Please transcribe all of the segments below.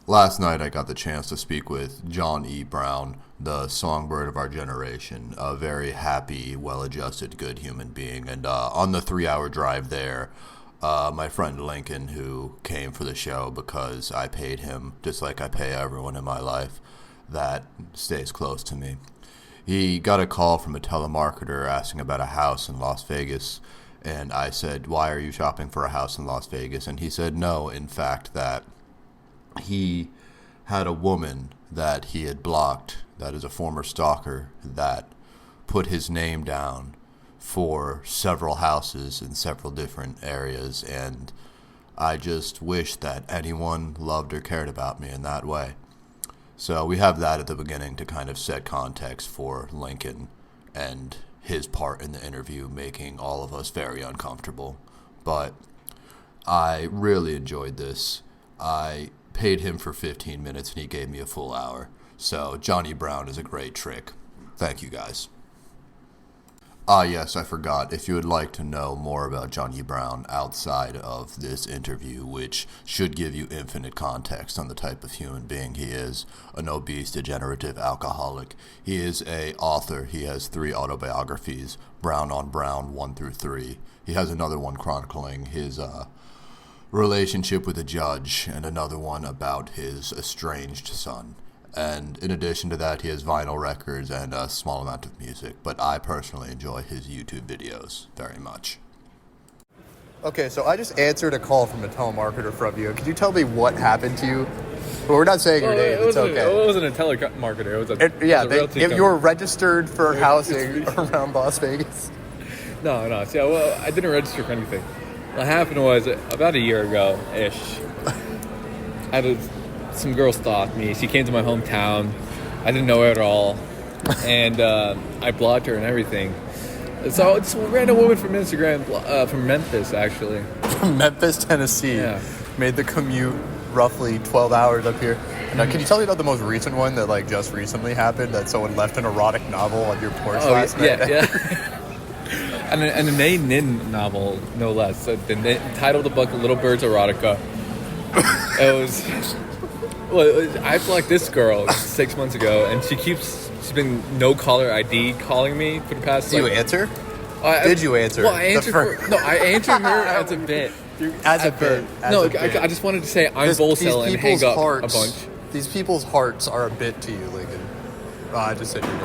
Last night I got the chance to speak with John E. Brown, the songbird of our generation, a very happy, well-adjusted, good human being. And on the 3-hour drive there, my friend Lincoln, who came for the show because I paid him, just like I pay everyone in my life that stays close to me, he got a call from a telemarketer asking about a house in Las Vegas. And I said, "Why are you shopping for a house in Las Vegas?" And he said, no, in fact, that he had a woman that he had blocked, that is a former stalker, that put his name down for several houses in several different areas, and I just wish that anyone loved or cared about me in that way. So we have that at the beginning to kind of set context for Lincoln and his part in the interview, making all of us very uncomfortable. But I really enjoyed this. I paid him for 15 minutes and he gave me a full hour. So Johnny Brown is a great trick. Thank you guys. Yes, I forgot. If you would like to know more about Johnny Brown outside of this interview, which should give you infinite context on the type of human being he is, an obese, degenerative alcoholic. He is a author. He has 3 autobiographies, Brown on Brown 1 through 3. He has another one chronicling his relationship with a judge, and another one about his estranged son. And in addition to that, he has vinyl records and a small amount of music. But I personally enjoy his YouTube videos very much. Okay, so I just answered a call from a telemarketer from you. Could you tell me what happened to you? Well, we're not saying your name. It's okay. It wasn't a telemarketer. It was a you were registered for housing around Las Vegas. No. See, I didn't register for anything. What happened was, about a year ago-ish, some girl stalked me. She came to my hometown. I didn't know her at all. And I blocked her and everything. So it's a random woman from Instagram, from Memphis, actually. From Memphis, Tennessee. Yeah. Made the commute roughly 12 hours up here. And can you tell me about the most recent one that just recently happened, that someone left an erotic novel on your porch last night? Yeah. And a Nin novel, no less. So the title of the book, Little Bird's Erotica. It was... Well, I blocked this girl 6 months ago, and she's been no-caller ID calling me for the past... Did you answer? Did you answer? Well, I answered I answered her as a bit. I just wanted to say I'm Volcel and hang up a bunch. These people's hearts are a bit to you, Lincoln. Oh, I just said your name.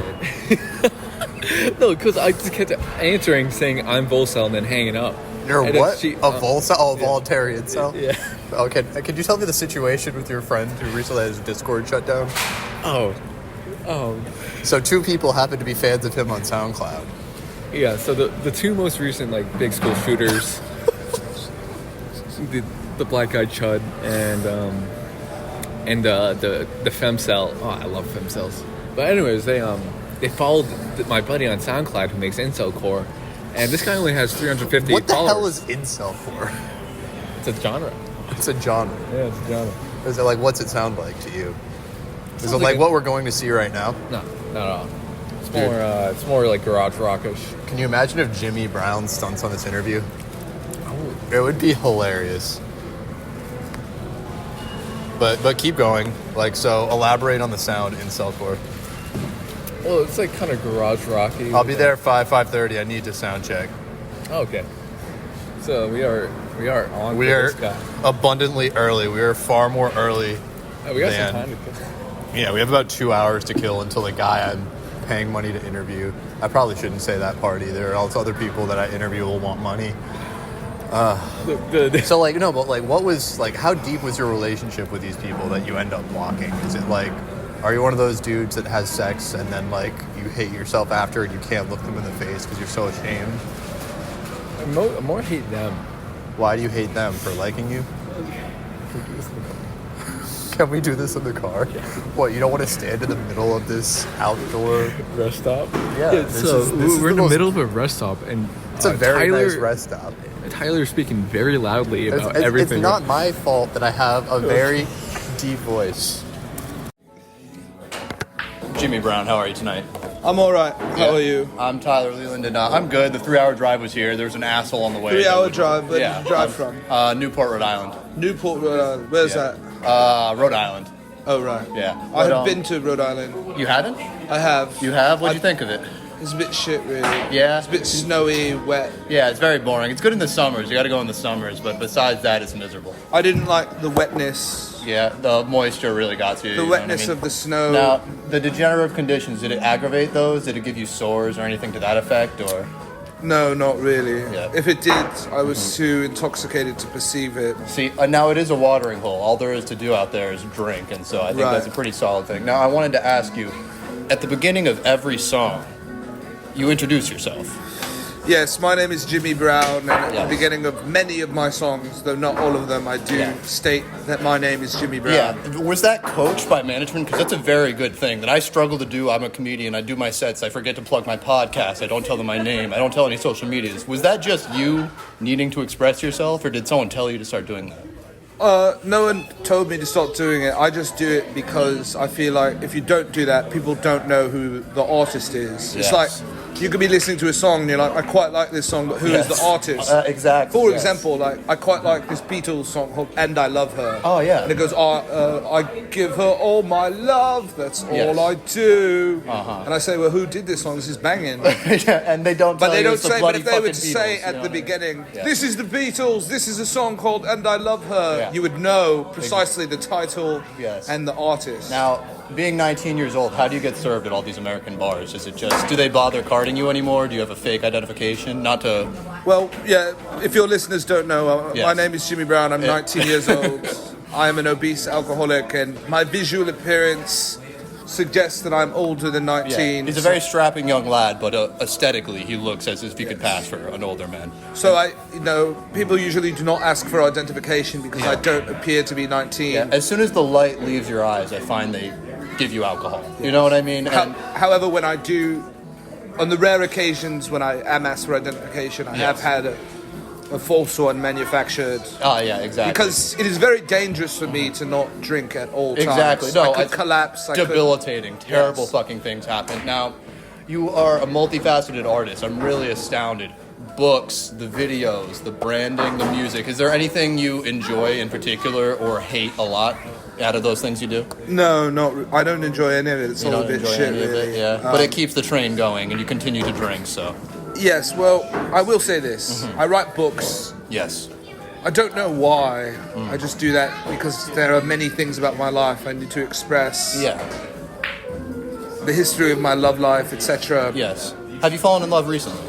No, because I just kept answering, saying I'm Volcel and then hanging up. You're what? A Volcel? Oh, a voluntary incel? Yeah. Okay, could you tell me the situation with your friend who recently had his Discord shut down? Oh. So 2 people happen to be fans of him on SoundCloud. Yeah, so the 2 most recent, big school shooters, the black guy Chud and the femcel. Oh, I love femcels. But anyways, they followed my buddy on SoundCloud who makes incel core, and this guy only has 350 What the followers. hell is incel for? It's a genre. It's a genre. Yeah, it's a genre. Is it what's it sound like to you? Is it what we're going to see right now? No, not at all. It's more like garage rockish. Can you imagine if Jimmy Brown stunts on this interview? Oh. It would be hilarious. But keep going. So elaborate on the sound in Cellcore. Well, it's kind of garage rocky. I'll be there 5:30. I need to sound check. Oh, okay. So we are on. We are abundantly early. We are far more early. Oh, we got some time to kill. Yeah, we have about 2 hours to kill until the guy I'm paying money to interview. I probably shouldn't say that part either. All other people that I interview will want money. So what was how deep was your relationship with these people that you end up blocking? Is it are you one of those dudes that has sex and then you hate yourself after and you can't look them in the face because you're so ashamed? I more hate them. Why do you hate them? For liking you? Can we do this in the car? Yeah. What, you don't want to stand in the middle of this outdoor rest stop? Yeah. We're in the middle of a rest stop, and it's a very nice rest stop. Tyler's speaking very loudly about everything. It's not my fault that I have a very deep voice. Jimmy Brown, how are you tonight? I'm all right. How are you? I'm Tyler Leland, and I'm good. The 3-hour drive was here. There was an asshole on the way. 3-hour drive? Where did you drive from? Newport, Rhode Island. Newport, Rhode Island. Where's that? Rhode Island. Oh, right. Yeah. I But, have been to Rhode Island. You hadn't? I have. You have? What'd you think of it? It's a bit shit, really. Yeah? It's a bit snowy, wet. Yeah, it's very boring. It's good in the summers. You got to go in the summers, but besides that, it's miserable. I didn't like the wetness. Yeah, the moisture really got to you. The you know what wetness I mean? of the snow. Now, the degenerative conditions, did it aggravate those? Did it give you sores or anything to that effect? Or No, not really. Yeah. If it did, I was too intoxicated to perceive it. See, now it is a watering hole. All there is to do out there is drink, and so I think Right. that's a pretty solid thing. Now, I wanted to ask you, at the beginning of every song, you introduce yourself. Yes, my name is Jimmy Brown, and at Yes. the beginning of many of my songs, though not all of them, I do Yeah. state that my name is Jimmy Brown. Yeah, was that coached by management? Because that's a very good thing that I struggle to do. I'm a comedian. I do my sets. I forget to plug my podcast. I don't tell them my name. I don't tell any social medias. Was that just you needing to express yourself, or did someone tell you to start doing that? No one told me to stop doing it. I just do it because I feel like if you don't do that, people don't know who the artist is. It's Yes. like you could be listening to a song and you're like, I quite like this song, but who is Yes. the artist? Exactly. For yes. example, like I quite like this Beatles song called "And I Love Her." Oh, yeah. and it goes, "I give her all my love. That's all Yes. I do." Uh-huh. And I say, "Well, who did this song? This is banging." Yeah, and they don't. But tell they you don't it's the say. But bloody if they were to fucking say Beatles, you at know the what I mean? beginning, Yeah. "This is the Beatles. This is a song called And I Love Her," Yeah. you would know precisely the title Yes. and the artist. Now, being 19 years old, how do you get served at all these American bars? Is it just, do they bother carding you anymore? Do you have a fake identification? Not to... Well, yeah. If your listeners don't know, Yes. my name is Jimmy Brown. I'm 19 years old. I am an obese alcoholic, and my visual appearance suggests that I'm older than 19. He's a very strapping young lad, but aesthetically, he looks as if he could pass for an older man. So people usually do not ask for identification because I don't appear to be 19. Yeah, as soon as the light leaves your eyes, I find they give you alcohol. You know what I mean? And However, when I do, on the rare occasions when I am asked for identification, I have had a false one manufactured. yeah, exactly. Because it is very dangerous for me to not drink at all times. Exactly. No, I could collapse. debilitating. Terrible Yes. fucking things happen. Now, you are a multifaceted artist. I'm really astounded. Books, the videos, the branding, the music. Is there anything you enjoy in particular or hate a lot out of those things you do? No, I don't enjoy any of it. It's You all a don't bit enjoy shit, any of it, really. yeah. But it keeps the train going, and you continue to drink. So Yes, well, I will say this. Mm-hmm. I write books. yes, I don't know why. Mm. I just do that because there are many things about my life I need to express. yeah, The history of my love life, etc. yes. Have you fallen in love recently?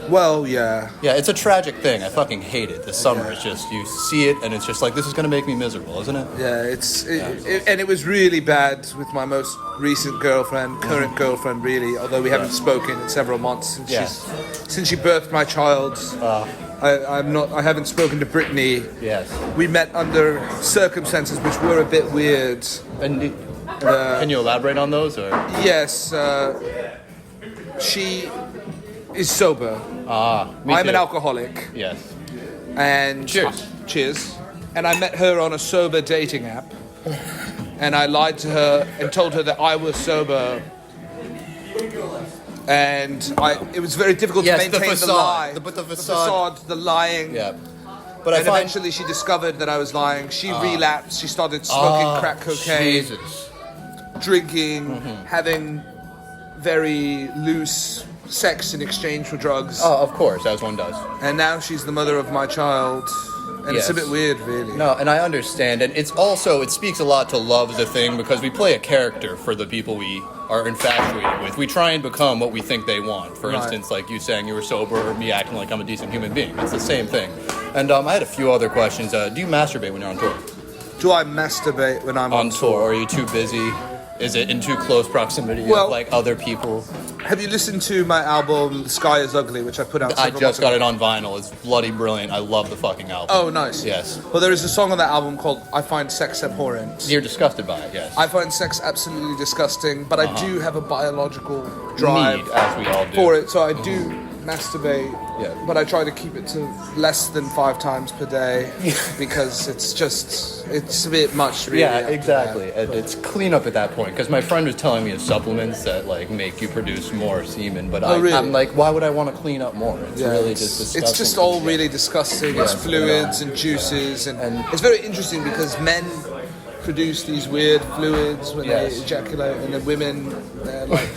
Well, yeah. Yeah, it's a tragic thing. I fucking hate it. This summer is just, you see it and it's just like, this is going to make me miserable, isn't it? Yeah, and it was really bad with my most recent girlfriend, current girlfriend, really. Although we haven't spoken in several months since she birthed my child. I haven't spoken to Brittany. Yes. We met under circumstances which were a bit weird. And can you elaborate on those? Or? Yes, she is sober. Me I'm too. an alcoholic. Yes. And Cheers. cheers. And I met her on a sober dating app. And I lied to her and told her that I was sober. And it was very difficult Yes, to the maintain facade. the lie. The facade. The lying. Yeah. But And eventually she discovered that I was lying. She relapsed. She started smoking crack cocaine, Jesus. drinking, having very loose sex in exchange for drugs. Oh, of course, as one does. And now she's the mother of my child. And it's a Yes. bit weird, really. No, and I understand. And it's also, it speaks a lot to love as a thing because we play a character for the people we are infatuated with. We try and become what we think they want. For Right. instance, like you saying you were sober or me acting like I'm a decent human being. It's the same thing. And I had a few other questions. Do you masturbate when you're on tour? Do I masturbate when I'm on Or are you too busy? Is it in too close proximity Well- of like other people? Have you listened to my album "The Sky Is Ugly," which I put out? I several just got months it ago? on vinyl. It's bloody brilliant. I love the fucking album. Oh, nice. Yes. Well, there is a song on that album called "I Find Sex Abhorrent." You're disgusted by it, yes. I find sex absolutely disgusting, but I do have a biological drive Need, as we all do. for it, so I do masturbate. Yeah. But I try to keep it to less than 5 times per day because it's a bit much, really. Yeah, after exactly. that. And it's clean up at that point because my friend was telling me of supplements that like make you produce more semen, but really? I'm like, why would I want to clean up more? It's Yeah, really it's, just disgusting. it's just all really disgusting. Yes, It's fluids and juices, and And- it's very interesting because men produce these weird fluids when Yes. they ejaculate, and the women, their like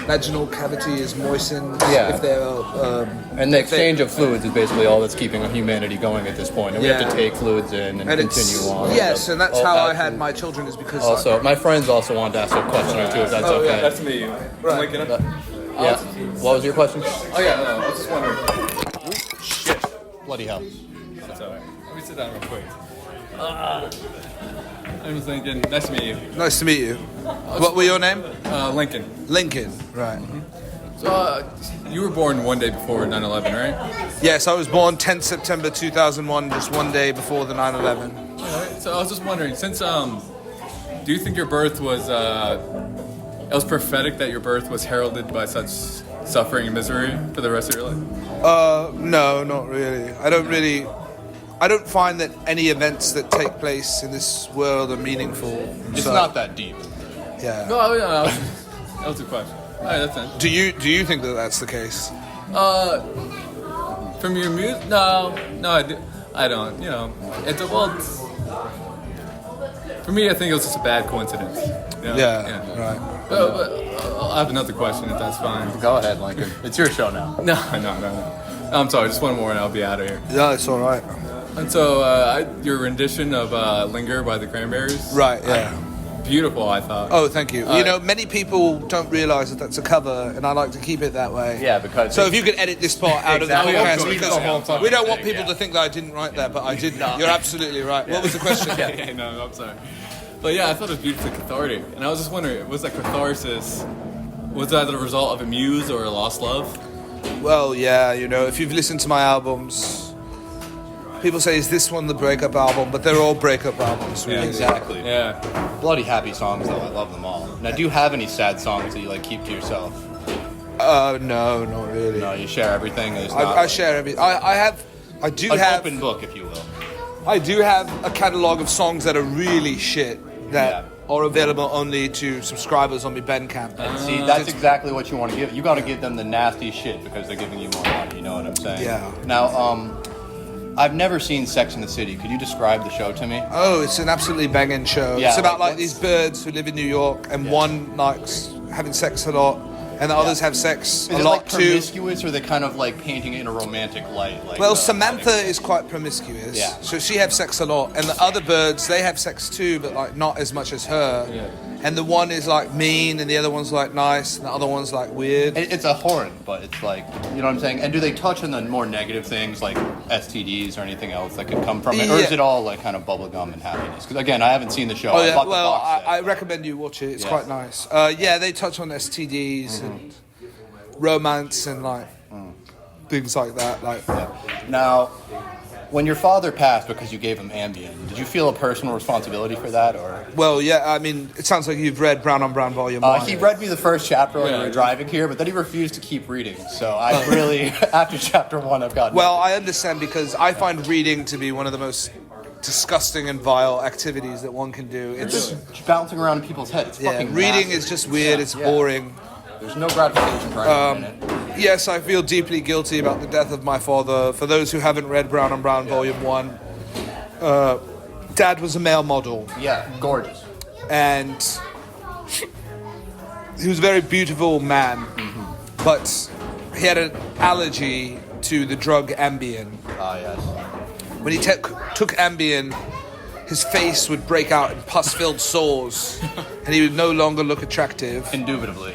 vaginal cavity is moistened if they're. And the exchange of fluids is basically all that's keeping humanity going at this point. And we have Yeah. to take fluids in and continue on. Yes, and that's how I had absolutely. my children, is because Also, my friends also wanted to ask a question or two, if that's okay. That's me. Right. Linking it. Yeah. What was your question? Oh yeah, no, I was just wondering. Shit. Bloody hell. Sorry. Let me sit down real quick. I was thinking, nice to meet you. nice to meet you. What were your name? Lincoln. Lincoln. Right. So, you were born one day before 9/11, right? Yes, I was born 10th September 2001, just one day before the 9/11. Alright, so I was just wondering, since do you think your birth was it was prophetic that your birth was heralded by such suffering and misery for the rest of your life? No, not really. I don't find that any events that take place in this world are meaningful. It's So, not that deep. Yeah. No, that was a question. Alright, that's it. Do you think that that's the case? From your music? No, I don't. You know, for me, I think it was just a bad coincidence. You know? Yeah. Right. But I have another question, if that's fine. Go ahead, Lincoln. It's your show now. No. I'm sorry, just one more and I'll be out of here. Yeah, it's all right. And so, your rendition of Linger by the Cranberries? Right. Yeah. Beautiful, I thought. Oh, thank you. Many people don't realise that that's a cover, and I like to keep it that way. Yeah, because... So if you could edit this part out Exactly. of the Oh, podcast, yeah, because the whole fucking we don't want thing, people to think that I didn't write that, but I did. You're absolutely right. What was the question? Yeah, no, I'm sorry. But yeah, I thought it was beautifully cathartic. And I was just wondering, was that catharsis, was that the result of a muse or a lost love? Well, yeah, if you've listened to my albums, people say, is this one the breakup album? But they're all breakup albums, really. Exactly. Yeah. Bloody happy songs, though. I love them all. Now, do you have any sad songs that you, keep to yourself? No, not really. No, you share everything? There's I share everything. I do an have open book, if you will. I do have a catalogue of songs that are really shit that are available only to subscribers on my Bandcamp. And see, that's exactly what you want to give. You got to give them the nasty shit because they're giving you more money. You know what I'm saying? Yeah. Now, I've never seen Sex and the City. Could you describe the show to me? Oh, it's an absolutely banging show. Yeah, it's about what's- these birds who live in New York, and one likes having sex a lot, and the others have sex Is a it lot too. promiscuous, or are they kind of painting it in a romantic light? Well, Samantha is quite promiscuous. Yeah. So she has sex a lot, and the other birds, they have sex too, but not as much as her. Yeah. And the one is mean, and the other one's nice, and the other one's weird. It's a horn, but it's you know what I'm saying? And do they touch on the more negative things like STDs or anything else that could come from it? Or is Yeah. it all kind of bubblegum and happiness? Because again, I haven't seen the show. Oh I yeah, bought the well, box set. I recommend you watch it. It's Yeah. quite nice. Yeah, they touch on STDs and romance and things like that. Now, when your father passed because you gave him Ambien, did you feel a personal responsibility for that, or? Well, yeah, I mean, it sounds like you've read Brown on Brown Volume 1. He read me the first chapter when we Yeah. were driving here, but then he refused to keep reading. So I really, after chapter 1, I've got. Well, I understand, because I find reading to be one of the most disgusting and vile activities that one can do. It's bouncing around in people's heads. It's fucking reading massive. is just weird. It's Yeah. boring. There's no gratification for anyone in it. Yes, I feel deeply guilty about the death of my father. For those who haven't read Brown on Brown Volume 1, Dad was a male model, Yeah, gorgeous. and he was a very beautiful man, but he had an allergy to the drug Ambien. Ah, yes. When he took Ambien, his face would break out in pus-filled sores, and he would no longer look attractive. Indubitably.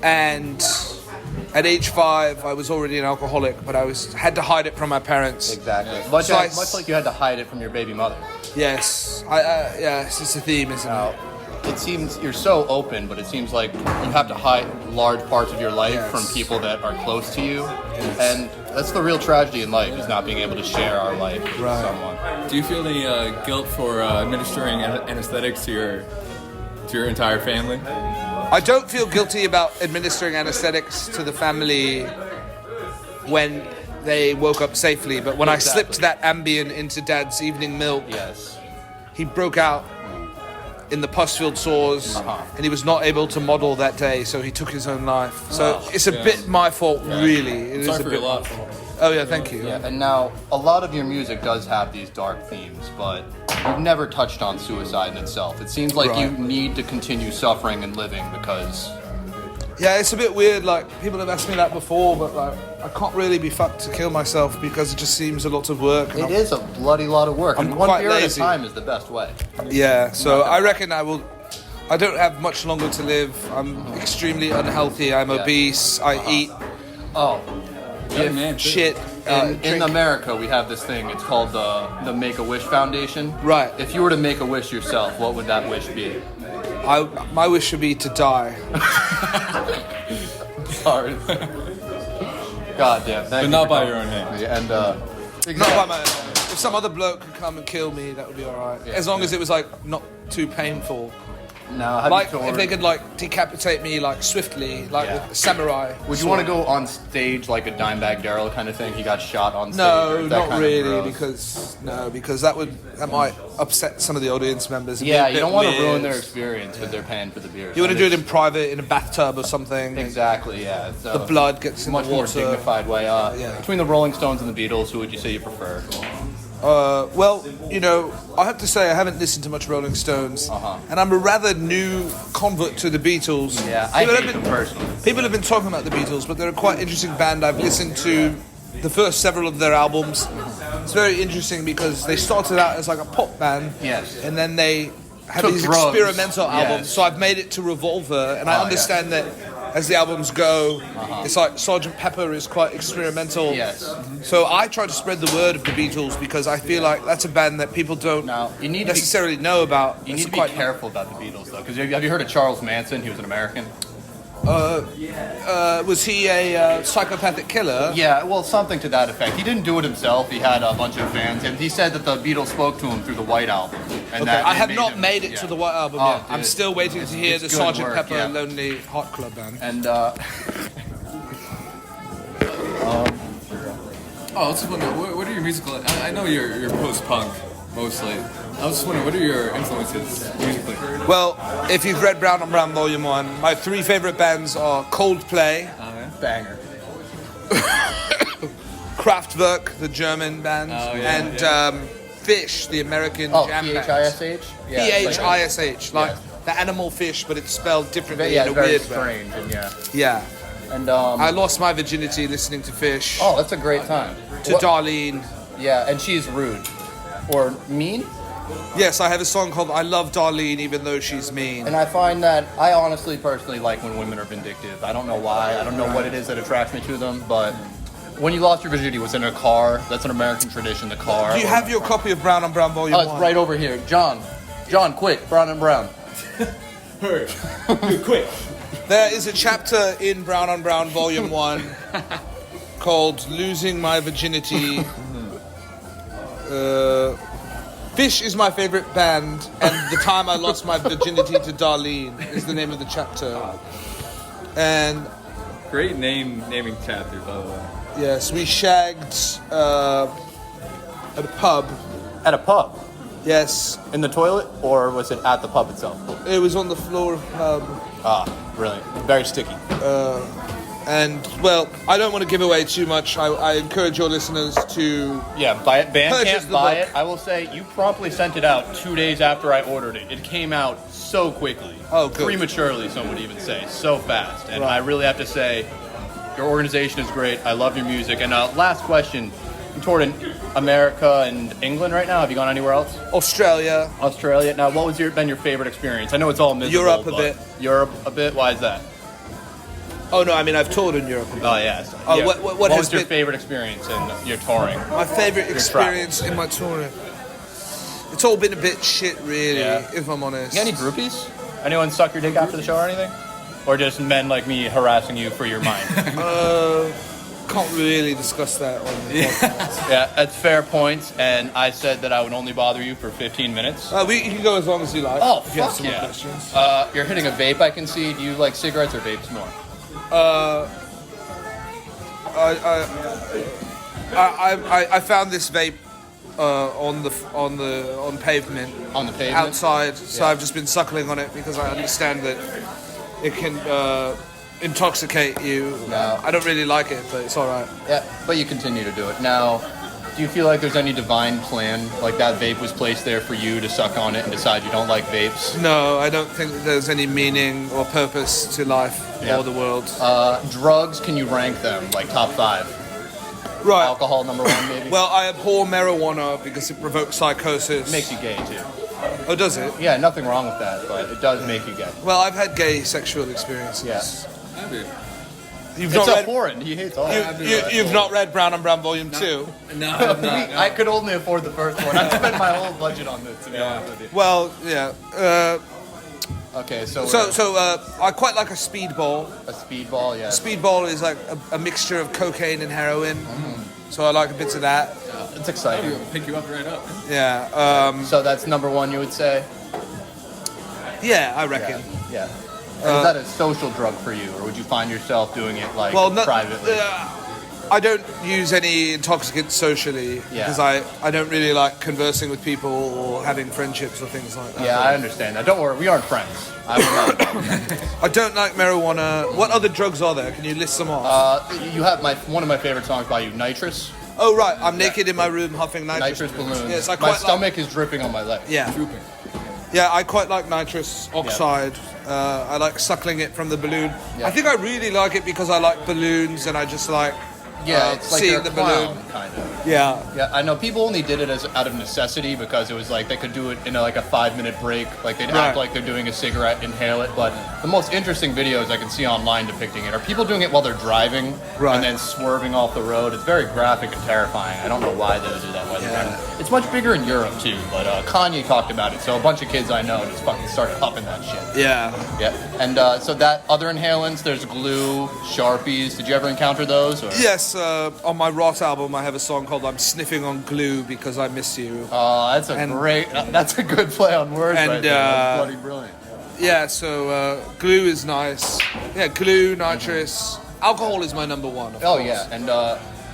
And at age 5, I was already an alcoholic, but I had to hide it from my parents. Exactly. Much So like you had to hide it from your baby mother. Yes, yes, it's a theme, isn't Now, it? it seems you're so open, but it seems like you have to hide large parts of your life Yes. from people that are close to you. And that's the real tragedy in life, is not being able to share our life with someone. Do you feel any guilt for administering anesthetics to your entire family? I don't feel guilty about administering anesthetics to the family when they woke up safely, but when I slipped that Ambien into Dad's evening milk, Yes. he broke out in the pus-filled sores, and he was not able to model that day, so he took his own life. So it's a bit my fault, really. It is Sorry a for bit your loss. Oh yeah, thank you. Yeah, and now a lot of your music does have these dark themes, but you've never touched on suicide in itself. It seems like you need to continue suffering and living because... Yeah, it's a bit weird. Like, people have asked me that before, but like, I can't really be fucked to kill myself because it just seems a lot of work. It is a bloody lot of work. I'm one quite beer at a lazy. time is the best way. Yeah, so I reckon I don't have much longer to live. I'm extremely unhealthy. I'm obese. I eat shit. In America, we have this thing. It's called the Make-A-Wish Foundation. Right. If you were to make a wish yourself, what would that wish be? My wish would be to die. Sorry. God damn. But not by your own hand. And Not by my. If some other bloke could come and kill me, that would be alright. Yeah, as long as it was like not too painful. now, Like if they could like decapitate me like swiftly, like with a samurai. Would you want to go on stage like a Dimebag Darrell kind of thing? He got shot on stage. No, or that not kind of really, gross? because that might upset some of the audience members. It'd be Yeah, a you bit don't want to weird. ruin their experience with their paying for the beer. You want to do it in private, in a bathtub or something. Exactly, yeah. It's, The blood gets in much the more water. dignified way. Yeah. Between the Rolling Stones and the Beatles, who would you say you prefer? Well, you know, I have to say I haven't listened to much Rolling Stones, and I'm a rather new convert to the Beatles. Yeah, I People hate have them personally. People have been talking about the Beatles, but they're a quite interesting band. I've listened to the first several of their albums. It's very interesting because they started out as like a pop band, Yes. and then they had Took these drugs. experimental albums. Yes. So I've made it to Revolver, and I understand that as the albums go, it's like Sgt. Pepper is quite experimental. Yes. So I try to spread the word of the Beatles because I feel like that's a band that people don't Now, you need to be- necessarily know about. You It's need to be quite careful about the Beatles, though, because have you heard of Charles Manson? He was an American. Was he a psychopathic killer? Yeah, well, something to that effect. He didn't do it himself. He had a bunch of fans, and he said that the Beatles spoke to him through the White Album. And that I have made not him- made it yeah. to the White Album Oh, yet. I'm dude. still waiting to hear the It's good Sgt. work, Pepper yeah. Lonely Heart Club Band. And Oh, I was just wondering, what are your musical... I know you're post-punk, mostly. I was just wondering, what are your influences musically? Well, if you've read Brown on Brown Volume 1, my three favourite bands are Coldplay, banger. Kraftwerk, the German band, and Fish, the American jam band. P-H-I-S-H? P-H-I-S-H, like Yeah. the animal fish, but it's spelled differently Yeah, in a very weird way. strange, and yeah. Yeah. And, I lost my virginity listening to Fish, oh, that's a great time. to Darlene. Yeah, and she's rude. Or mean? Yes, I have a song called I Love Darlene even though she's mean. And I find that I honestly, personally like when women are vindictive. I don't know why. I don't know what it is that attracts me to them, but when you lost your virginity, was it in a car? That's an American tradition, the car. Do you have your copy of Brown on Brown Volume 1? Oh, it's right over here. John, quick, Brown and Brown. Hurry. Quick. There is a chapter in Brown on Brown Volume 1 called Losing My Virginity. Fish is my favorite band, and The Time I Lost My Virginity to Darlene is the name of the chapter. And Great naming chapter, by the way. yes, we shagged at a pub. At a pub? Yes, In the toilet, or was it at the pub itself? it was on the floor of the pub. Ah, brilliant. Very sticky. And, well, I don't want to give away too much. I encourage your listeners to... Yeah, buy it. Purchase Bandcamp, the buy book. it. I will say, you promptly sent it out 2 days after I ordered it. It came out so quickly. Oh, good. Prematurely, some would even say. So fast. And Right. I really have to say, your organization is great. I love your music. And last question. You toured in America and England right now. Have you gone anywhere else? Australia. Australia. Now, what was been your favorite experience? I know it's all miserable. Europe a but bit. Europe a bit? Why is that? Oh, no, I mean, I've toured in Europe. Oh, yes. Oh, Yeah. what was has your been- favorite experience in your touring? My favourite experience in my touring. It's all been a bit shit, really, Yeah. if I'm honest. You got any groupies? Anyone suck your dick after the show or anything? Or just men like me harassing you for your mind? Can't really discuss that on the podcast. Yeah, that's fair points. And I said that I would only bother you for 15 minutes. You can go as long as you like. Oh, if you have fuck some more yeah. questions. You're hitting a vape, I can see. Do you like cigarettes or vapes more? I found this vape on pavement On the pavement? outside, so Yeah. I've just been suckling on it because I understand that it can intoxicate you. No. I don't really like it, but it's all right. Yeah, but you continue to do it. Now, Do you feel like there's any divine plan? Like that vape was placed there for you to suck on it and decide you don't like vapes? No, I don't think that there's any meaning or purpose to life or the world. Drugs, can you rank them? Like top 5? Right. Alcohol number 1, maybe? Well, I abhor marijuana because it provokes psychosis. It makes you gay, too. Oh, does it? Yeah, nothing wrong with that, but it does make you gay. Well, I've had gay sexual experiences. Yes. You've It's not read. abhorrent. He hates all that. You've not read Brown and Brown Volume 2. No, I'm not. I could only afford the first one. I spent my whole budget on this, to be honest with you. Well, yeah. Okay, so I quite like a speedball. a speedball, yeah. Speedball is like a mixture of cocaine and heroin. So I like a bit of that. It's exciting. It'll pick you up right up. Yeah. So that's number 1, you would say? Yeah, I reckon. Yeah. And is that a social drug for you, or would you find yourself doing it like privately? I don't use any intoxicants socially because I don't really like conversing with people or having friendships or things like that. Yeah, I understand that. Don't worry, we aren't friends. I don't like marijuana. What other drugs are there? Can you list them off? You have one of my favorite songs by you, Nitrous. Oh, right. I'm naked in my room huffing nitrous balloons. Yes, my stomach is dripping on my leg. Yeah. Yeah, I quite like nitrous oxide. I like suckling it from the balloon. Yeah. I think I really like it because I like balloons and I just like it's like seeing you're a the clown, balloon. kind of. Yeah. Yeah, I know people only did it out of necessity because it was like they could do it in like a 5-minute break. Like they'd act like they're doing a cigarette, inhale it. But the most interesting videos I can see online depicting it are people doing it while they're driving and then swerving off the road. It's very graphic and terrifying. I don't know why they would do that while they're driving. It's much bigger in Europe too, but Kanye talked about it. So a bunch of kids I know just fucking started huffing that shit. Yeah. Yeah. And so that other inhalants, there's glue, Sharpies. Did you ever encounter those? Or? Yes, on my Rot album I have a song called I'm Sniffing on Glue Because I Miss You. Oh, that's that's a good play on words right there. That's bloody brilliant. Yeah, so glue is nice. Yeah, glue, nitrous. Alcohol is my number 1. Of course. Yeah, and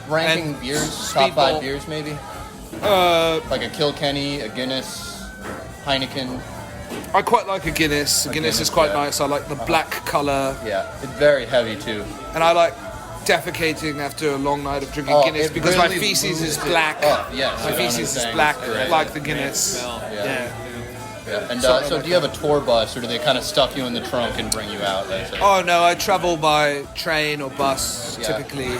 ranking And beers, top 5 Speedball. beers maybe? Like a Kilkenny, a Guinness, Heineken. I quite like a Guinness. A Guinness is quite nice. I like the black colour. Yeah, it's very heavy too. And I like defecating after a long night of drinking Guinness it because my really feces is moves it black. up, yes, My you know what feces I'm is saying? black It's great. like the Guinness. Yeah. And so do you have a tour bus, or do they kind of stuff you in the trunk and bring you out? Oh no, I travel by train or bus typically.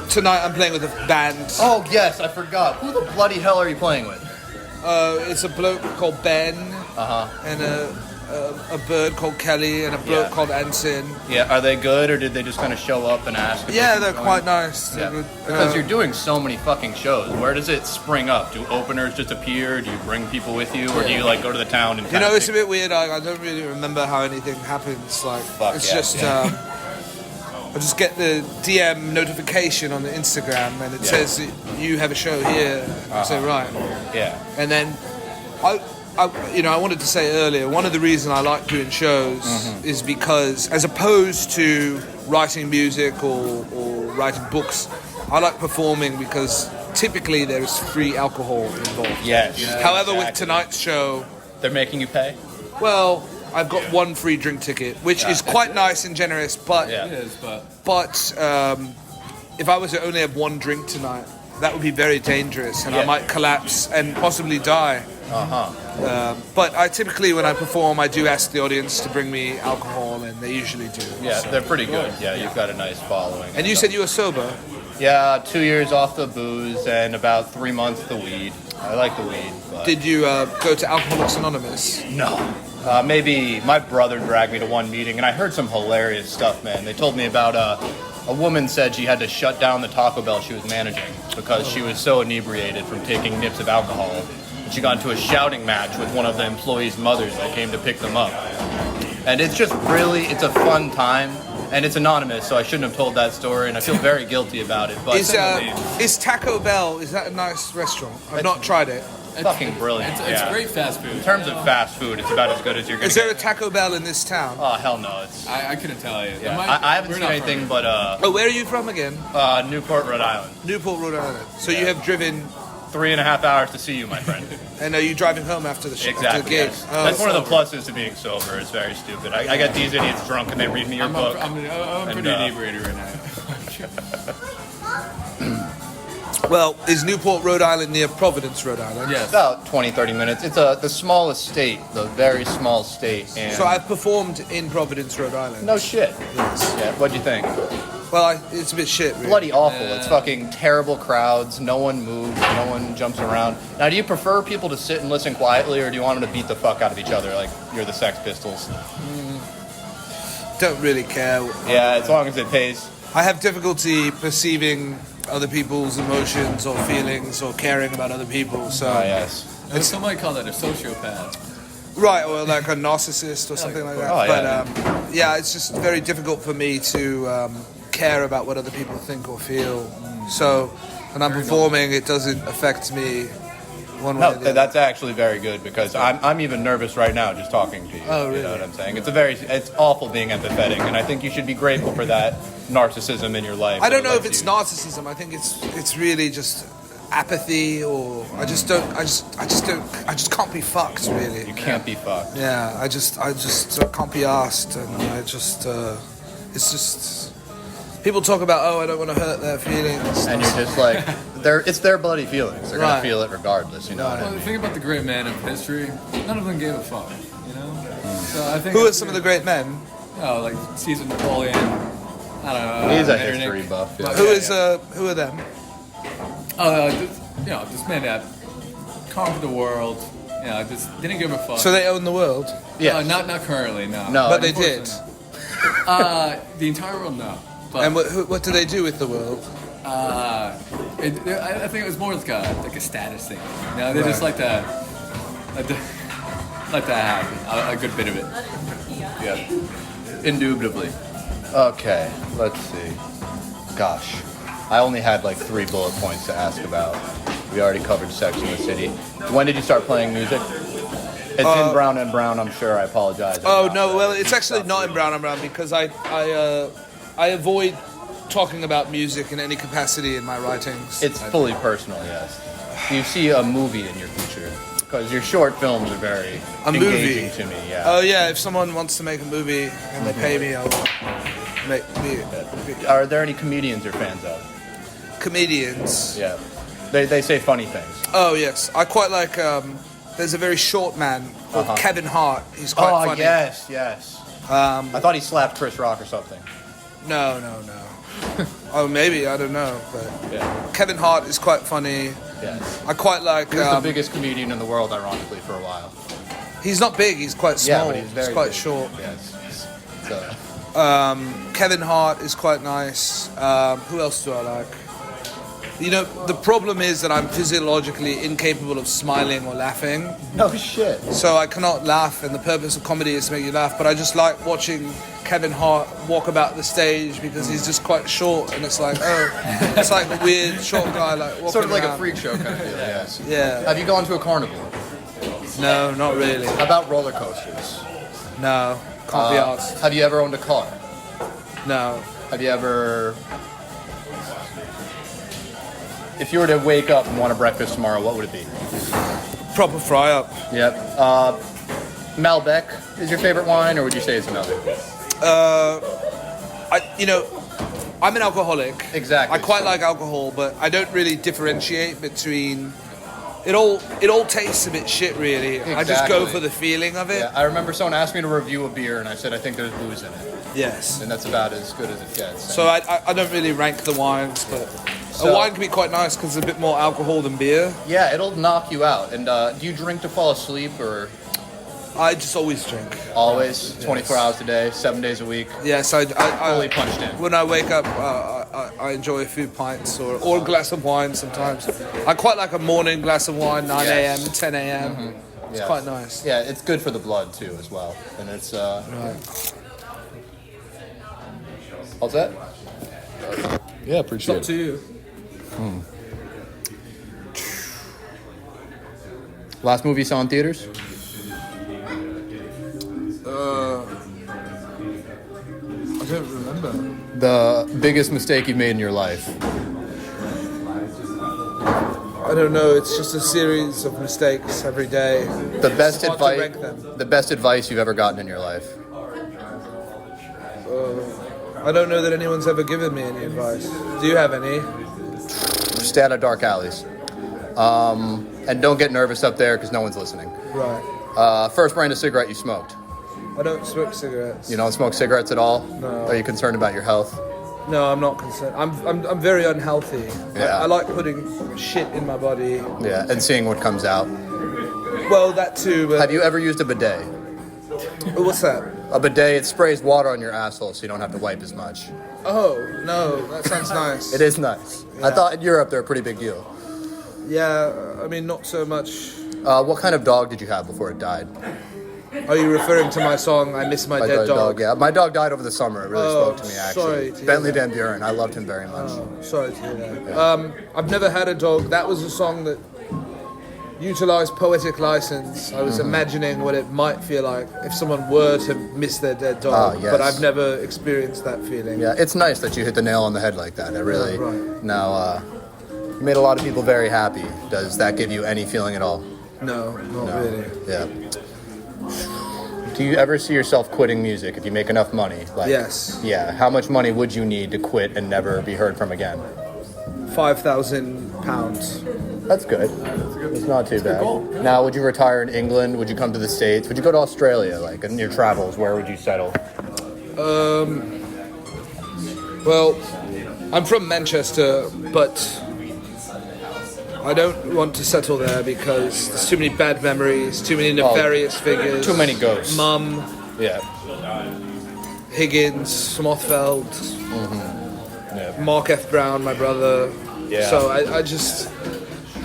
Tonight I'm playing with a band. Oh yes, I forgot. Who the bloody hell are you playing with? It's a bloke called Ben and a bird called Kelly and a bloke called Anson. Yeah, are they good, or did they just kind of show up and ask? Yeah, they're quite nice. They're good. Because you're doing so many fucking shows. Where does it spring up? Do openers just appear? Do you bring people with you, or do you like go to the town and? It's a bit weird. I don't really remember how anything happens. Like I just get the DM notification on the Instagram and it says you have a show here. I say right. Yeah. And then I wanted to say earlier, one of the reasons I like doing shows is because, as opposed to writing music or writing books, I like performing because typically there is free alcohol involved. Yes. However, with tonight's show, they're making you pay. Well, I've got one free drink ticket, which is quite nice and generous, but It is, if I was to only have one drink tonight, that would be very dangerous, and I might collapse and possibly die. But I typically, when I perform, I do ask the audience to bring me alcohol, and they usually do. Yeah, they're pretty good. Yeah, you've got a nice following. And you said you were sober? Yeah, 2 years off the booze and about 3 months the weed. I like the weed. But Did you go to Alcoholics Anonymous? No. Maybe my brother dragged me to one meeting, and I heard some hilarious stuff, man. They told me about a woman said she had to shut down the Taco Bell she was managing because she was so inebriated from taking nips of alcohol. And she got into a shouting match with one of the employees' mothers that came to pick them up. And it's just really, it's a fun time. And it's anonymous, so I shouldn't have told that story, and I feel very guilty about it. But is Taco Bell, is that a nice restaurant? I've not tried it. It's fucking brilliant. It's great fast food. In terms of fast food, it's about as good as you're going to get. Is there a Taco Bell in this town? Oh, hell no. I couldn't tell you. Yeah. I haven't seen anything but... where are you from again? Newport, Rhode Island. Newport, Rhode Island. So you have driven... 3.5 hours to see you, my friend. And are you driving home after the show? Exactly. After the gig? Yes. Oh, that's one of the pluses to being sober. It's very stupid. I get these idiots drunk and they read me your book. I'm pretty inebriated right now. Well, is Newport, Rhode Island near Providence, Rhode Island? Yes. About 20, 30 minutes. It's the smallest state, the very small state. And So I've performed in Providence, Rhode Island. no shit. Yes. Yeah, what'd you think? Well, it's a bit shit, really. Bloody awful. Yeah. It's fucking terrible crowds. No one moves. No one jumps around. Now, do you prefer people to sit and listen quietly, or do you want them to beat the fuck out of each other like you're the Sex Pistols? Don't really care. Yeah, as long as it pays. I have difficulty perceiving other people's emotions or feelings or caring about other people. So Oh, yes. Somebody called that a sociopath. right, or like a narcissist or something like that. Oh, yeah. But yeah, it's just very difficult for me to care about what other people think or feel. So when I'm performing, it doesn't affect me one way No, or the other. that's actually very good because I'm even nervous right now just talking to you. Oh, You really? know what I'm saying? It's awful being empathetic, and I think you should be grateful for that narcissism in your life. I don't know if Lets it's you- narcissism. I think it's really just apathy, or I just can't be fucked, really. You can't be fucked. Yeah, I just can't be asked, and it's just people talk about, oh, I don't want to hurt their feelings. And you're just like, it's their bloody feelings. They're Right. gonna feel it regardless. You know what I Well, the mean? thing about the great men of history, none of them gave a fuck, you know? So I think Who are it's some of weird. the great men? Oh, like Caesar Napoleon. I don't know. He's a Metternich. history buff. Yeah. But- Who are them? This man that conquered the world. Just didn't give a fuck. So they own the world, Yeah. Not currently, no. No. but they did. The entire world, no. But And what do they do with the world? I think it was more like a status thing. They just like to have a good bit of it. Yeah. Indubitably. Okay, let's see. Gosh, I only had like 3 bullet points to ask about. We already covered Sex in the City. When did you start playing music? It's in Brown and Brown, I'm sure. I apologize. Oh no, well it's actually not in Brown and Brown because I avoid talking about music in any capacity in my writings. It's fully personal, yes. Do you see a movie in your future? Because your short films are very A engaging movie? to me, yeah. Oh yeah, if someone wants to make a movie and they pay me, I'll make Are there any comedians you're fans of? comedians. Yeah. They say funny things. Oh yes, I quite like. There's a very short man called Kevin Hart. He's quite Oh, funny. yes. I thought he slapped Chris Rock or something. No. Oh, maybe, I don't know, but Yeah. Kevin Hart is quite funny. Yes. I quite like. He was the biggest comedian in the world, ironically, for a while. He's not big. He's quite Yeah, small. but he's very quite big. short. Yes. So, Kevin Hart is quite nice. Who else do I like? You know, the problem is that I'm physiologically incapable of smiling or laughing, no shit. so I cannot laugh, and the purpose of comedy is to make you laugh, but I just like watching Kevin Hart walk about the stage because he's just quite short, and it's like, oh, it's like a weird short guy like walking Sort of like around. a freak show kind of deal, yes. Yeah. Have you gone to a carnival? No, not really. How about roller coasters? No, can't be asked. Have you ever owned a car? No. Have you ever... If you were to wake up and want a breakfast tomorrow, what would it be? Proper fry up. Yep. Malbec is your favorite wine, or would you say it's a Malbec? I'm an alcoholic. Exactly. I quite like alcohol, but I don't really differentiate between. It all tastes a bit shit, really. I just go Exactly. for the feeling of it. Yeah, I remember someone asked me to review a beer, and I said I think there's booze in it, Yes. and that's about as good as it gets. So I don't really rank the wines, but So- a wine can be quite nice because it's a bit more alcohol than beer. Yeah, it'll knock you out. And do you drink to fall asleep, or I just always drink. always 24 hours a day, 7 days a week, Yes, I fully punched in? when I wake up, I enjoy a few pints or a glass of wine sometimes. I quite like a morning glass of wine, 9 a.m., 10 a.m. It's Yeah. quite nice. Yeah, it's good for the blood too, as well. And it's Right. How's that? Yeah, It's appreciate up to you. Last movie you saw in theaters? I don't remember. The biggest mistake you've made in your life? I don't know. It's just a series of mistakes every day. The best hard to advice. rank them. The best advice you've ever gotten in your life? I I don't know that anyone's ever given me any advice. Do you have any? Stay out of dark alleys. And don't get nervous up there because no one's listening. Right. First brand of cigarette you smoked? I don't smoke cigarettes. You don't smoke cigarettes at all? No. Are you concerned about your health? No, I'm not concerned. I'm very unhealthy. Yeah. I like putting shit in my body. Yeah, and seeing what comes out. Well, that too, but... Have you ever used a bidet? What's that? A bidet, it sprays water on your asshole so you don't have to wipe as much. Oh, no, that sounds nice. It is nice. Yeah. I thought in Europe they're a pretty big deal. Yeah, I mean, not so much. What kind of dog did you have before it died? Are you referring to my song, I Miss My Dead Dog? Yeah, my dog died over the summer. It really spoke to me, sorry actually. to hear Bentley that. Van Buren. I loved him very much. Oh, sorry to hear that. Yeah. I've never had a dog. That was a song that utilized poetic license. I was imagining what it might feel like if someone were to miss their dead dog. Oh, yes. But I've never experienced that feeling. Yeah, it's nice that you hit the nail on the head like that. It really... Yeah, right. Now, you made a lot of people very happy. Does that give you any feeling at all? No, not really. Yeah. Do you ever see yourself quitting music if you make enough money? Like, Yes. Yeah. How much money would you need to quit and never be heard from again? £5,000. That's good. It's not too bad. Now, would you retire in England? Would you come to the States? Would you go to Australia? Like, in your travels, where would you settle? Well, I'm from Manchester, but I don't want to settle there because there's too many bad memories, too many nefarious figures. Too many ghosts. Mum, Yeah. Higgins, Smothfeld, Yeah. Mark F. Brown, my brother. Yeah. So I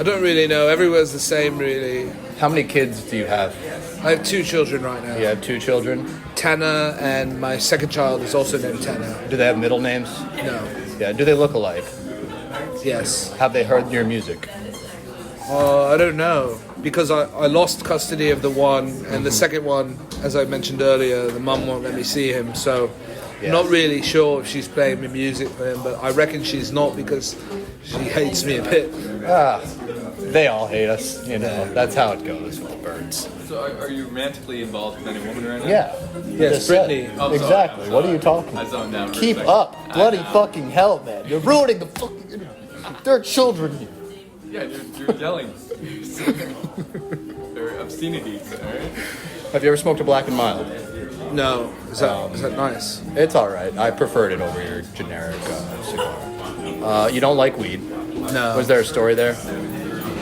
don't really know. Everywhere's the same, really. How many kids do you have? I have 2 children right now. You have 2 children. Tanner, and my second child is also named Tanner. Do they have middle names? No. Yeah. Do they look alike? Yes. Have they heard your music? I don't know. Because I lost custody of the one, and the second one, as I mentioned earlier, the mum won't let me see him, so Yes. not really sure if she's playing me music for him, but I reckon she's not because she hates me a bit. They all hate us. You know, that's how it goes with the birds. So are you romantically involved with any woman right now? Yeah. Yes, Brittany. Oh, sorry. Exactly. What are you talking I about? zoned out. for a Keep second. up. Bloody fucking hell, man. You're ruining the fucking... There are children here. Yeah, you're yelling. There are obscenities, alright? Have you ever smoked a Black and Mild? No. Is that nice? It's alright. I preferred it over your generic cigar. You don't like weed. No. Was there a story there?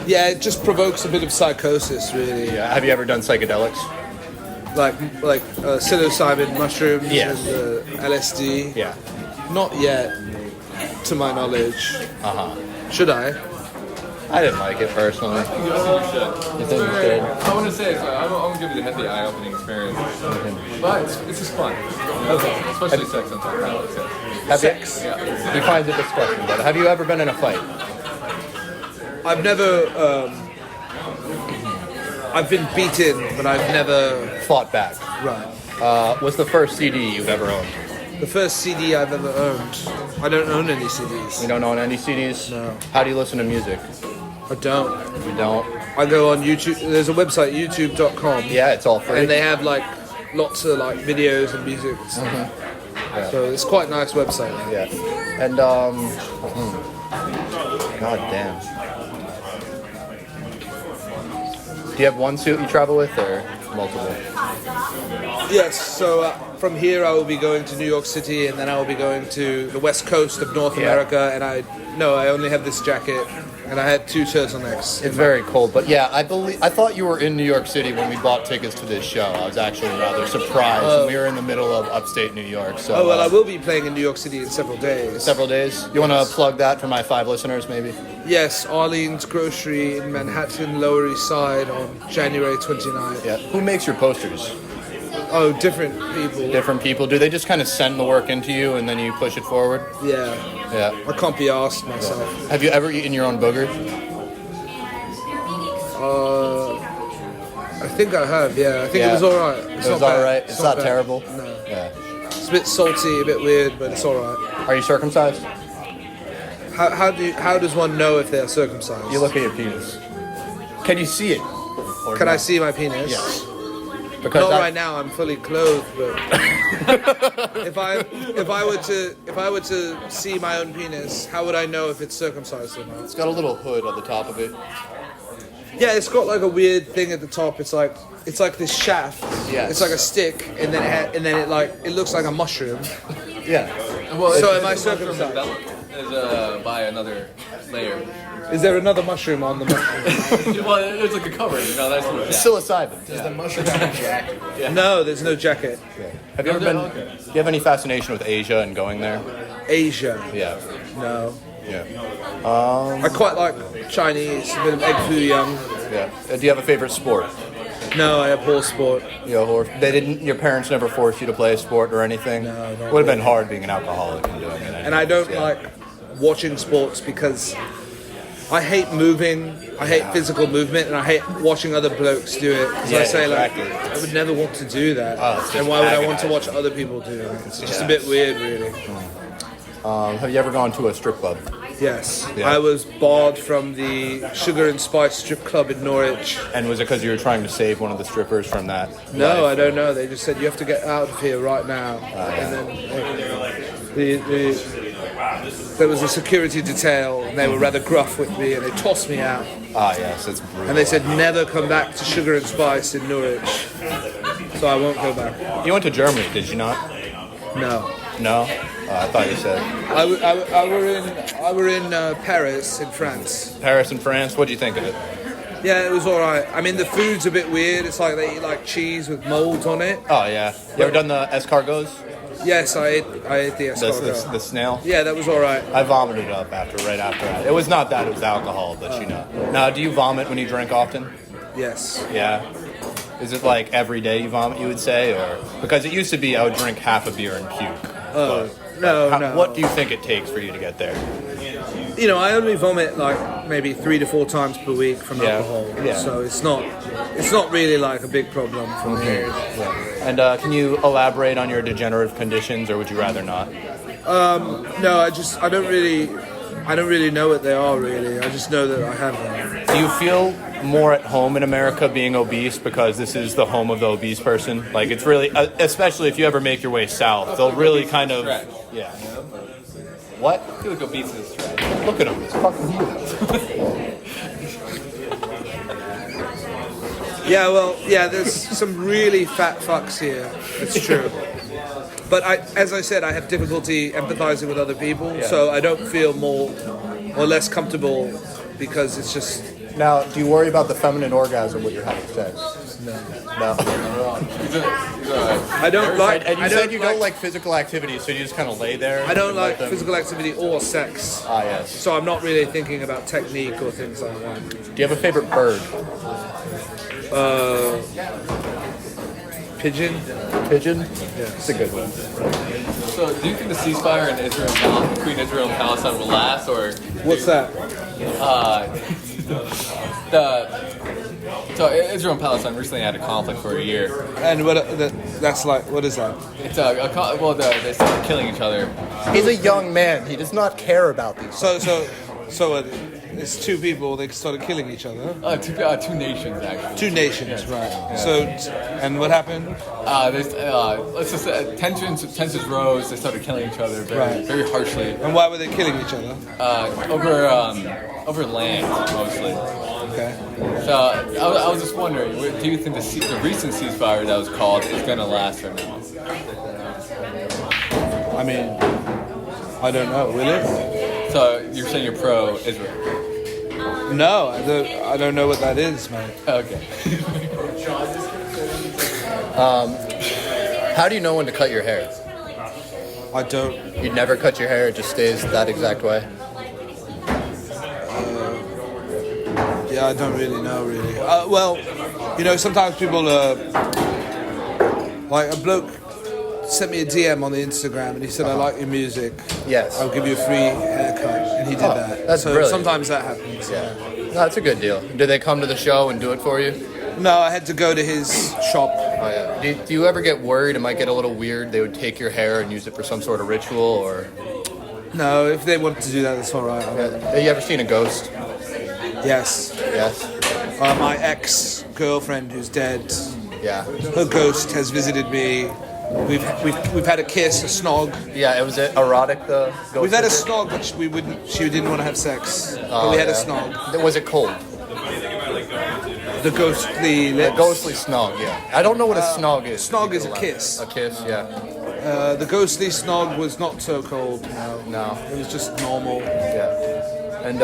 Yeah, it just provokes a bit of psychosis, really. Yeah. Have you ever done psychedelics? Like psilocybin mushrooms Yes. and LSD. Yeah. Not yet, to my knowledge. Uh-huh. Should I? I didn't like it personally. You think you should. You think you should? I want to say, so I'm going to give you the eye-opening experience. But it's just fun. Okay. Especially sex on top. I like sex. Sex? Yeah. He finds it disgusting, but have you ever been in a fight? I've never. I've been beaten, but I've never. Fought back. Right. What's the first CD you've ever owned? The first CD I've ever owned. I don't own any CDs. You don't own any CDs? No. How do you listen to music? I don't. You don't? I go on YouTube. There's a website, youtube.com. Yeah, it's all free. And they have like lots of like videos and music and stuff. Yeah. So it's quite a nice website. Yeah. And, God damn. Do you have one suit you travel with, or multiple? Yes, so from here I will be going to New York City, and then I will be going to the west coast of North America, and I only have this jacket, and I had 2 turtlenecks. It's very cold, but yeah, I thought you were in New York City when we bought tickets to this show. I was actually rather surprised. We were in the middle of upstate New York, so... Oh, well, I will be playing in New York City in several days. Several days. You want to plug that for my 5 listeners, maybe? Yes, Arlene's Grocery in Manhattan, Lower East Side on January 29th. Yeah. Who makes your posters? Oh, different people. Different people. Do they just kind of send the work into you and then you push it forward? Yeah. Yeah. I can't be asked myself. Have you ever eaten your own booger? I think I have, yeah. I think it was alright. It was alright. It's not bad. terrible. No. Yeah. It's a bit salty, a bit weird, but it's alright. Are you circumcised? How does one know if they're circumcised? You look at your penis. Can you see it? Or Can no? I see my penis? Yes. Because Not right now. I'm fully clothed, but if I were to see my own penis, how would I know if it's circumcised or not? It's got a little hood on the top of it. Yeah, it's got like a weird thing at the top. It's like this shaft. Yes. It's like a stick, and then it looks like a mushroom. Yeah. Well, So am I circumcised? Is by another layer. Is there another mushroom on the mushroom? Well, it's like a cover. That's what it's Psilocybin. Does the mushroom have a jacket? No, there's no jacket. Have you ever been? Do you have any fascination with Asia and going there? Asia. Yeah. No. Yeah. I quite like Chinese, a bit of egg foo young. Yeah. Do you have a favorite sport? No, I abhor sport. You know, or they didn't. Your parents never forced you to play a sport or anything. No, not Would have been hard being an alcoholic and doing it. And I don't Yeah. like watching sports because I hate moving. I hate physical movement, and I hate watching other blokes do it. Because I say exactly. I would never want to do that. Oh, it's and just why would I want to watch agonizing. other people do it? It's just a bit weird, really. Have you ever gone to a strip club? Yes, Yeah. I was barred from the Sugar and Spice strip club in Norwich. And was it because you were trying to save one of the strippers from that? No, life? I don't know. They just said you have to get out of here right now. And then there was a security detail, and they were rather gruff with me, and they tossed me out. Ah, yes, it's brutal. And they said never come back to Sugar and Spice in Norwich. So I won't go back. You went to Germany, did you not? No. No? I thought you said. I were in Paris, in France. Paris and France, what do you think of it? Yeah, it was all right. I mean, the food's a bit weird. It's like they eat like cheese with molds on it. Oh, yeah. You ever done the escargots? Yes, I ate the escargot. The snail? Yeah, that was all right. I vomited up right after that. It was not that, it was alcohol, but you know. Now, do you vomit when you drink often? Yes. Yeah. Is it like every day you vomit, you would say? Or because it used to be I would drink half a beer and puke. Oh, no. What do you think it takes for you to get there? You know, I only vomit like maybe 3 to 4 times per week from alcohol. Yeah. So it's not really like a big problem for me. And can you elaborate on your degenerative conditions, or would you rather not? No, I don't really know what they are really. I just know that I have them. Do you feel more at home in America being obese because this is the home of the obese person? Like, it's really, especially if you ever make your way south, they'll really kind of, yeah. What? I feel like obese is trash. Look at him, he's fucking huge. Yeah, there's some really fat fucks here. It's true. But as I said, I have difficulty empathizing with other people, so I don't feel more or less comfortable because it's just... Now, do you worry about the feminine orgasm when you're having sex? No. I don't like... And you said you don't like physical activity, so you just kind of lay there? I don't and like let them- physical activity or sex. Ah, yes. So I'm not really thinking about technique or things like that. Do you have a favorite bird? Pigeon? Pigeon? Yeah. It's a good one. So, do you think the ceasefire in Israel between Israel and Palestine will last, or What's that? So Israel and Palestine recently had a conflict for a year. And that's like, what is that? It's they started killing each other. He's a young man. He does not care about these. So it's two people, they started killing each other. Two nations actually. Two nations, right. Yeah. So, and what happened? Let's just say tensions rose. They started killing each other very harshly. And why were they killing each other? Over land mostly. Okay. So I was just wondering, do you think the recent ceasefire that was called is going to last or not? I mean, I don't know. Will it? So you're saying you're pro-Israel? No, I don't know what that is, mate. Okay. How do you know when to cut your hair? I don't. You never cut your hair, it just stays that exact way? Yeah, I don't really know, really. Well, you know, sometimes people like a bloke sent me a DM on the Instagram and he said, I like your music. Yes. I'll give you a free haircut. And he did that. That's so brilliant. sometimes that happens. Yeah. No, that's a good deal. Do they come to the show and do it for you? No, I had to go to his shop. Oh, yeah. Do you ever get worried it might get a little weird? They would take your hair and use it for some sort of ritual, or? No, if they want to do that, that's all right. Have you ever seen a ghost? Yes. Yes. My ex-girlfriend who's dead Yeah. Her ghost has visited me. We've had a kiss, a snog. Yeah, it was erotic, the ghost. We've had a visit? snog, but she didn't want to have sex. But we had a snog. Was it cold? The ghostly lips. The ghostly snog, yeah. I don't know what a snog is. Snog is a kiss. A kiss, yeah. The ghostly snog was not so cold, no. No. It was just normal. Yeah. And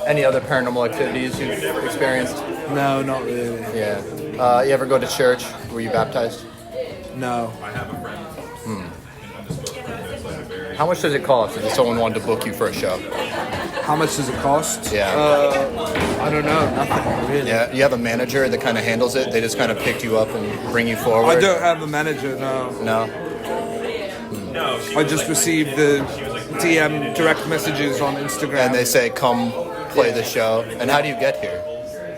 any other paranormal activities you've experienced? No, not really. Yeah. You ever go to church? Were you baptized? No. How much does it cost if someone wanted to book you for a show? How much does it cost? Yeah. I don't know. Nothing, really. Yeah. You have a manager that kind of handles it? They just kind of pick you up and bring you forward? I don't have a manager, no. No? I just received the DM direct messages on Instagram. And they say, come play the show. And how do you get here?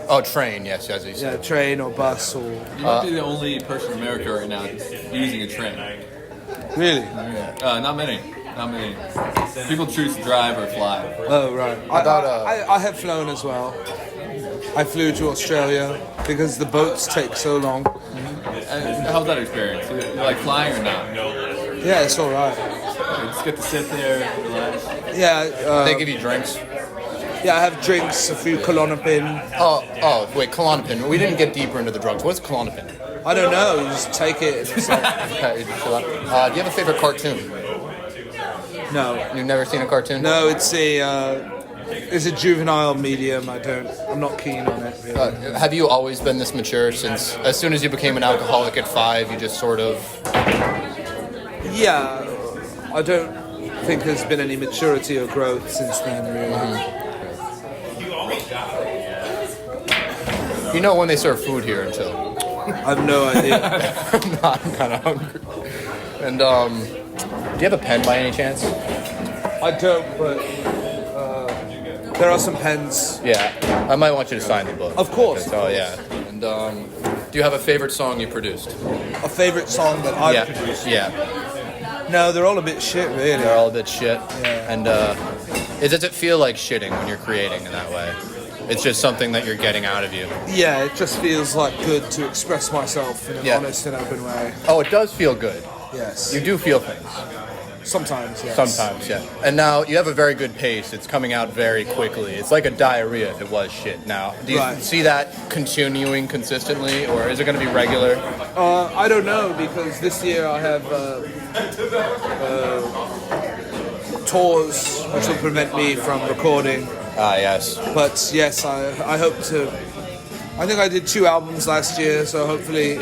Oh, train, yes, as you said. Yeah, train or bus or... You might be the only person in America right now using a train. Really? Not many. People choose to drive or fly. Oh, right. I have flown as well. I flew to Australia because the boats take so long. And how's that experience? You like flying or not? Yeah, it's all right. You just get to sit there, relax. Yeah. They give you drinks? Yeah, I have drinks, a few Klonopin. Oh, wait, Klonopin. We didn't get deeper into the drugs. What's Klonopin? I don't know. You just take it. It's like, Okay, you just chill out. Do you have a favorite cartoon? no. You've never seen a cartoon? No, it's a juvenile medium. I'm not keen on it, really. Have you always been this mature since, as soon as you became an alcoholic at 5, you just sort of... Yeah, I don't think there's been any maturity or growth since then, really. You know when they serve food here until... I have no idea. I'm kind of hungry. And, do you have a pen by any chance? I don't, but there are some pens. Yeah, I might want you to sign the book. Of course. Oh, yeah. And, do you have a favorite song you produced? A favorite song that I've Yeah. produced? Yeah. No, they're all a bit shit, really. They're all a bit shit. Yeah. And, does it feel like shitting when you're creating in that way? It's just something that you're getting out of you. Yeah, it just feels like good to express myself in an honest and open way. Oh, it does feel good. Yes. You do feel things. Sometimes, yes. Sometimes, yeah. And now you have a very good pace. It's coming out very quickly. It's like a diarrhea if it was shit now. Do you see that continuing consistently, or is it going to be regular? I don't know, because this year I have tours which will prevent me from recording. Ah, yes. But yes, I hope to. I think I did 2 albums last year, so hopefully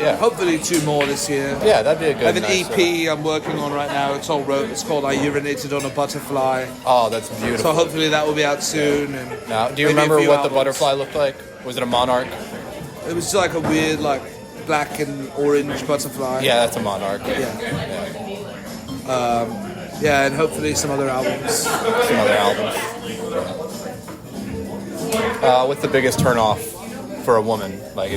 2 more this year. Yeah, that'd be a good. I have an EP I'm working on right now. It's all wrote. It's called "I Urinated on a Butterfly." Oh, that's beautiful. So hopefully that will be out soon. And now, do you maybe remember a few what albums. the butterfly looked like? Was it a monarch? It was like a weird, like black and orange butterfly. Yeah, that's a monarch. Yeah, and hopefully some other albums. Some other albums. What's the biggest turnoff for a woman? Like,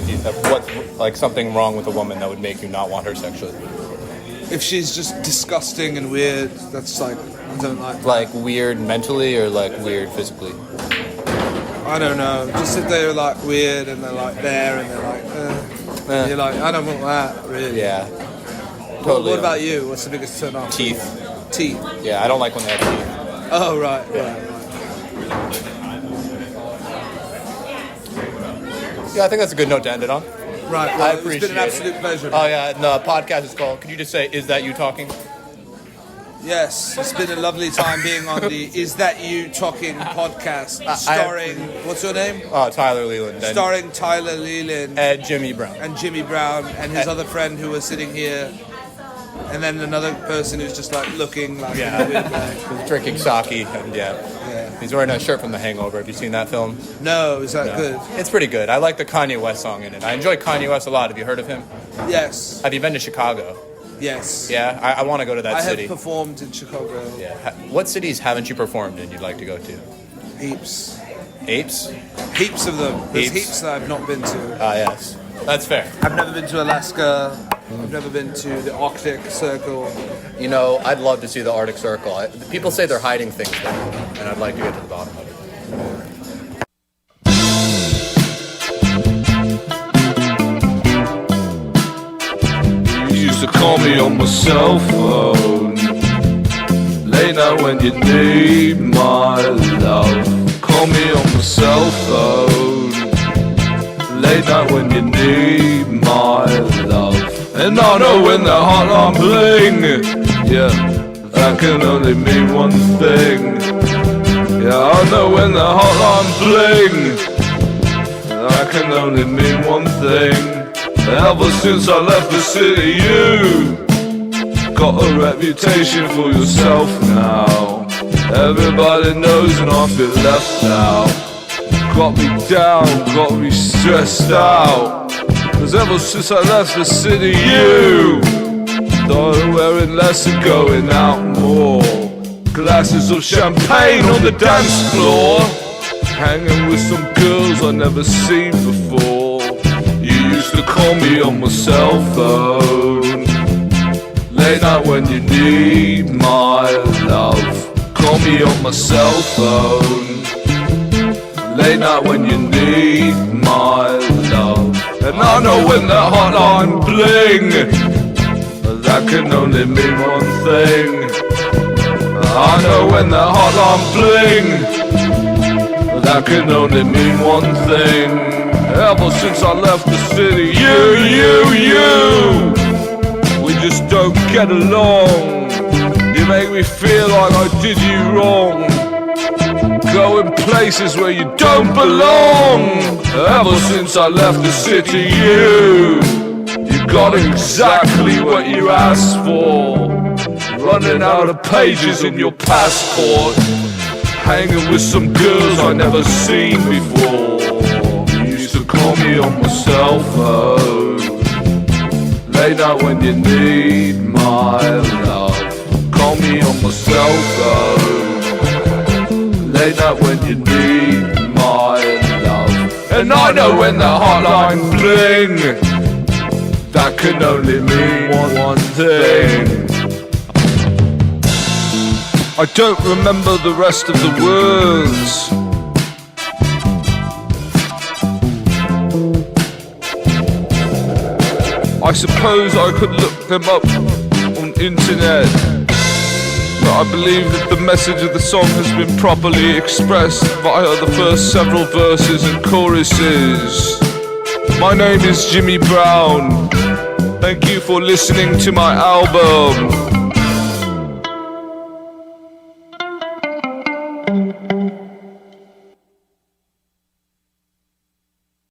like something wrong with a woman that would make you not want her sexually? If she's just disgusting and weird, that's like I don't like. Like weird mentally or like weird physically? I don't know. Just sit there like weird, and they're like there, and they're like. And you're like, I don't want that, really. Yeah. Totally. What about you? What's the biggest turn off? Teeth. Teeth. Yeah, I don't like when they have teeth. Oh, right. Yeah, I think that's a good note to end it on. Right, I well, appreciate it's been an absolute pleasure. Oh, yeah, and the podcast is called, could you just say, Is That You Talking? Yes, it's been a lovely time being on the Is That You Talking podcast, starring, what's your name? Tyler Leland. Starring Tyler Leland. And Jimmy Brown. And Jimmy Brown, and his other friend who was sitting here. And then another person who's just like looking like in a weird way. He's drinking sake, and he's wearing a shirt from The Hangover. Have you seen that film? No, is that good? It's pretty good. I like the Kanye West song in it. I enjoy Kanye West a lot. Have you heard of him? Yes. Have you been to Chicago? Yes. Yeah, I want to go to that city. I have performed in Chicago. Yeah. What cities haven't you performed in you'd like to go to? Heaps. Apes? Heaps of them. There's heaps that I've not been to. Ah, yes. That's fair. I've never been to Alaska. I've never been to the Arctic Circle. You know, I'd love to see the Arctic Circle. People say they're hiding things there, and I'd like to get to the bottom of it. to call me on my cell phone. Late night when you need my love. Call me on my cell phone. Late night when you need my love. And I know when the hotline bling, yeah, that can only mean one thing. Yeah, I know when the hotline bling, that can only mean one thing. Ever since I left the city, you got a reputation for yourself now. Everybody knows and I feel left out. Got me down, got me stressed out. Cause ever since I left the city, you started wearing less and going out more. Glasses of champagne on the dance floor, hanging with some girls I never seen before. You used to call me on my cell phone. Late night when you need my love. Call me on my cell phone. Late night when you need my love. And I know when that hotline bling, that can only mean one thing. I know when that hotline bling, that can only mean one thing. Ever since I left the city, you, we just don't get along. You make me feel like I did you wrong. Going places where you don't belong. Ever since I left the city, you got exactly what you asked for. Running out of pages in your passport, hanging with some girls I never seen before. You used to call me on my cell phone. Late night when you need my love. Call me on my cell phone. Late night when you need my love. And I know when the hotline bling, that can only mean one thing. I don't remember the rest of the words. I suppose I could look them up on internet, but I believe that the message of the song has been properly expressed via the first several verses and choruses. My name is Jimmy Brown. Thank you for listening to my album.